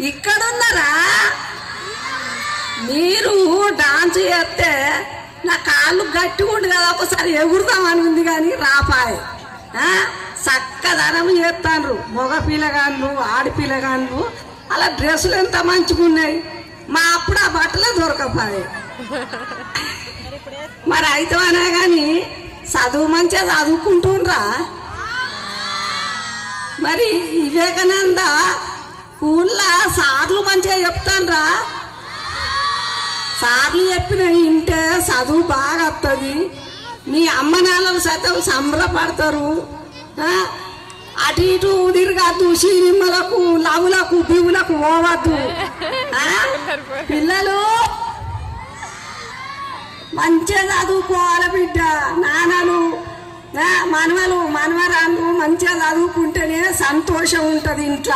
ఇక్కడున్నారా? మీరు డాన్స్ చేస్తే నా కాళ్ళు గట్టిగా ఉండు కదా, ఒకసారి ఎగురుదామని ఉంది కానీ రాపాయ్. చక్కదనం చేస్తాను మగ పిల్లగాళ్ళు ఆడపిల్లగాళ్ళు. అలా డ్రెస్సులు ఎంత మంచిగా ఉన్నాయి. మా అప్పుడు ఆ బట్టలే దొరకపాయి. మరి అయితే అనే కానీ చదువు మంచిగా చదువుకుంటుండ్రా? మరి వివేకానంద స్కూల్లో సార్లు మంచిగా చెప్తాన్రా? సార్లు చెప్పిన ఇంటే చదువు బాగా వస్తుంది. మీ అమ్మ నాన్నలు సైతం సంబరపడతారు. అటు ఇటు తిరగద్దు, సినిమాలకు లవులకు బివులకు పోవద్దు. పిల్లలు మంచిగా చదువుకోవాలి బిడ్డ. నాన్నలు మనవలు మనవరాళ్ళు మంచిగా చదువుకుంటేనే సంతోషం ఉంటుంది ఇంట్లో.